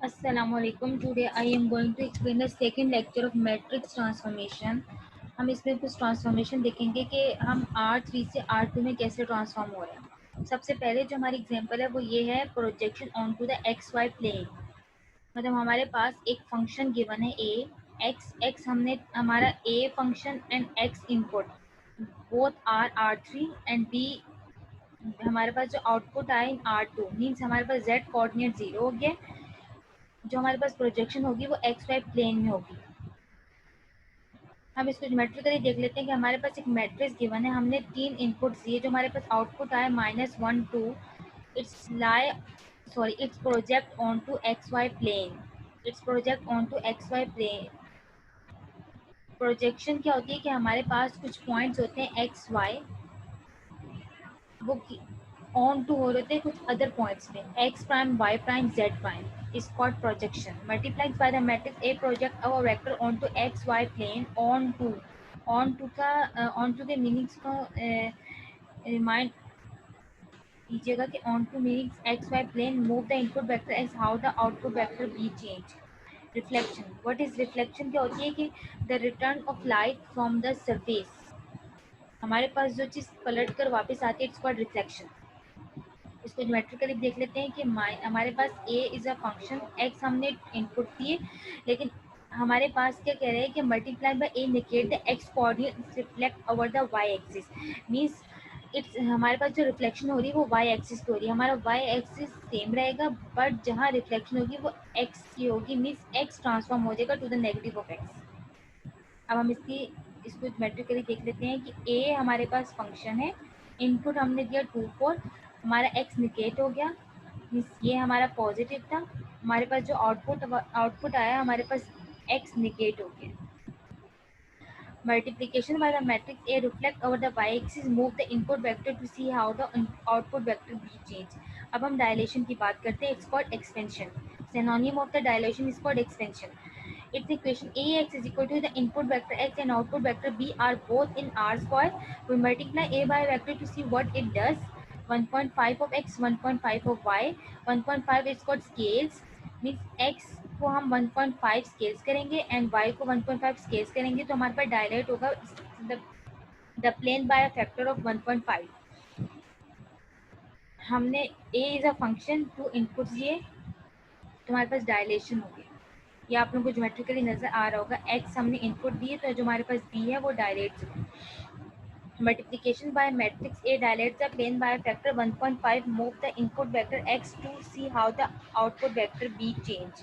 Assalamualaikum. Today I am going to explain the second lecture of matrix transformation. हम इसमें कुछ transformation देखेंगे कि हम R3 से R2 में कैसे ट्रांसफॉर्म हो रहे हैं। सबसे पहले जो हमारी एग्जांपल है वो ये है projection on to the X Y plane. मतलब हमारे पास एक फंक्शन गिवन है ए एक्स हमने हमारा A function and X input both R3 and B हमारे पास जो आउटपुट आए R2 मीन्स हमारे पास z कोऑर्डिनेट 0 हो गया। जो हमारे पास प्रोजेक्शन होगी वो एक्स वाई प्लेन में होगी। हम इसको ज्योमेट्रिकली देख लेते हैं कि हमारे पास एक मैट्रिक्स गिवन है, हमने 3 इनपुट्स दिए, जो हमारे पास आउटपुट आया -1 2। It's project on to X Y plane. It's project on to X Y plane. Projection क्या होती है कि हमारे पास कुछ पॉइंट्स होते हैं एक्स वाई, वो ऑन टू हो रहे थे कुछ अदर पॉइंट्स में, X prime Y prime Z prime is called projection multiplied by the matrix A project our vector onto x y plane on to का on to के meanings को remind कीजिएगा कि on to means x y plane move the input vector as how the output vector be changed. Reflection, what is reflection? क्या होती है कि the return of light from the surface, हमारे पास जो चीज़ पलट कर वापस आती है, इट्स कॉल्ड रिफ्लेक्शन। इसको ज्योमेट्रिकली देख लेते हैं कि हमारे पास A is a function, x हमने इनपुट दिए, लेकिन हमारे पास क्या कह रहे हैं कि multiply by a negate the x coordinate reflect over the y axis. Means it's हमारे पास जो रिफ्लेक्शन हो रही है वो वाई एक्सिस पे हो रही है, हमारा वाई एक्सिस सेम रहेगा, बट जहाँ रिफ्लेक्शन होगी वो एक्स की होगी, मीन्स एक्स ट्रांसफॉर्म हो जाएगा to the negative of X. अब हम इसको ज्योमेट्रिकली देख लेते हैं कि ए हमारे पास फंक्शन है, इनपुट हमने दिया 2 4, हमारा एक्स निकेट हो गया, मीन्स ये हमारा पॉजिटिव था, हमारे पास जो आउटपुट आया हमारे पास एक्स निकेट हो गया। Multiplication by the matrix A reflect over the y-axis move the input vector to see how the output vector be changed. अब हम डायलेशन की बात करते हैं, it's called expansion. Synonym of the dilation is called expansion. Its equation Ax is equal to the input vector x and output vector b are both in R square. We multiply A by vector to see what it does. 1.5 of x, 1.5 of y. 1.5 is called scales. Means x को हम 1.5 scales करेंगे and y को 1.5 scales करेंगे, तो हमारे पास dilate होगा the plane by a factor of 1.5। हमने a is a function, 2 inputs दिए, तो हमारे पास डायलेशन हो गया। ये आप लोगों को ज्योमेट्रिकली नजर आ रहा होगा, x हमने इनपुट दिए तो जो हमारे पास b है वो dilate. Multiplication by matrix A dilates the plane by a factor 1.5. Move the input vector x to see how the output vector b change.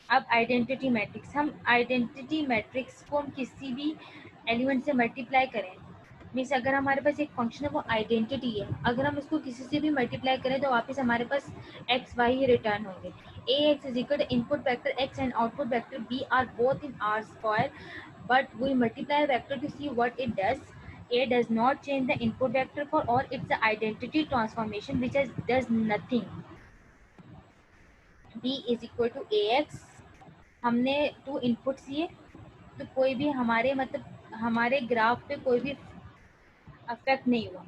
अब आइडेंटिटी मैट्रिक्स, हम आइडेंटिटी मैट्रिक्स को हम किसी भी एलिमेंट से मल्टीप्लाई करें, मीन्स अगर हमारे पास एक फंक्शन है वो आइडेंटिटी है, अगर हम उसको किसी से भी मल्टीप्लाई करें तो वापस हमारे पास एक्स वाई ही रिटर्न होंगे। A x is equal to input vector x and output vector b are both in R square, but we multiply vector to see what it does. A does not change the input vector for all, it's the identity transformation which does nothing. B is equal to ax, हमने 2 inputs दिए, तो कोई भी हमारे मतलब हमारे graph पे कोई भी अफेक्ट नहीं हुआ।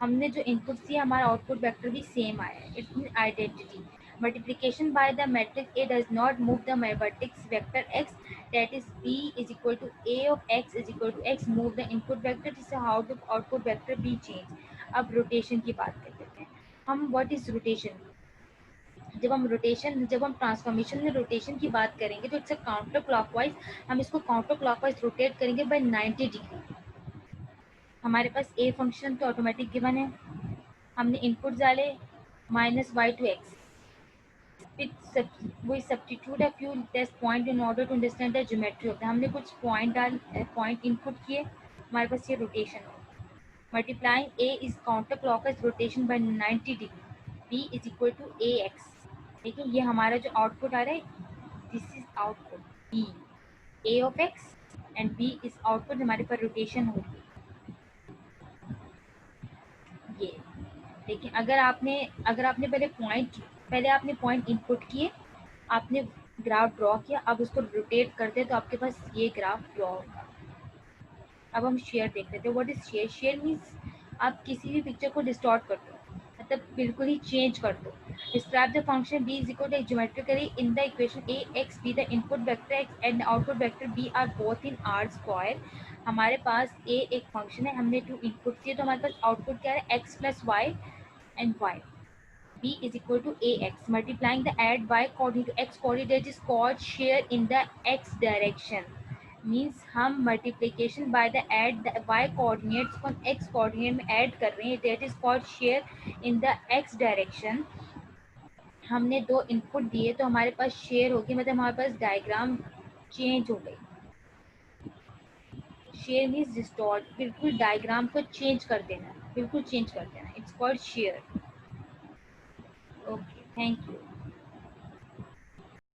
हमने जो इनपुट्स दिए हमारा आउटपुट वेक्टर भी सेम आया है, it's mean identity. Multiplication by the matrix A does not move the vertex vector x, that is B is equal to A of x is equal to x, move the input vector, this is how the output vector be change। अब rotation की बात कर लेते हैं हम, what is rotation? जब हम transformation में रोटेशन की बात करेंगे तो इट्स अ काउंटर क्लॉकवाइज, हम इसको काउंटर क्लॉकवाइज रोटेट करेंगे बाय 90 डिग्री। हमारे पास ए फंक्शन तो ऑटोमेटिक गिवन है, हमने इनपुट डाले -y to x, we substitute a few test point in order to understand the geometry of the, हमने कुछ पॉइंट इनपुट किए, हमारे पास ये रोटेशन हो। Multiplying A is counter clockwise rotation by 90 degree, b is equal to A X. देखिए ये हमारा जो आउटपुट आ रहा है, this is output b a of x and b is output, हमारे पास रोटेशन हो रही है ये। देखिए अगर आपने पहले आपने पॉइंट इनपुट किए, आपने ग्राफ ड्रॉ किया, अब उसको रोटेट करते तो आपके पास ये ग्राफ ड्रॉ होगा। अब हम शेयर देख लेते हैं, what is share? Share means आप किसी भी पिक्चर को डिस्टॉर्ट करते हो, मतलब बिल्कुल ही चेंज कर दो। Describe the function b is equal to geometrically in the equation a x b the input vector x and output vector b are both in R square. हमारे पास a एक फंक्शन है, हमने 2 इनपुट दिए, तो हमारे पास आउटपुट क्या है, x plus Y and y। b is equal to ax multiplying the add y coordinate to x coordinate is called share in the x direction। Means हम multiplication by the add the y coordinates को हम x coordinate में add कर रहे हैं, that is called shear in the x direction. हमने 2 input दिए तो हमारे पास शेयर होगी, मतलब हमारे पास डायग्राम चेंज हो गई। शेयर मीन्स डिस्टॉर्ट, बिल्कुल डायग्राम को चेंज कर देना, बिल्कुल चेंज कर देना, it's called share. Okay, thank you.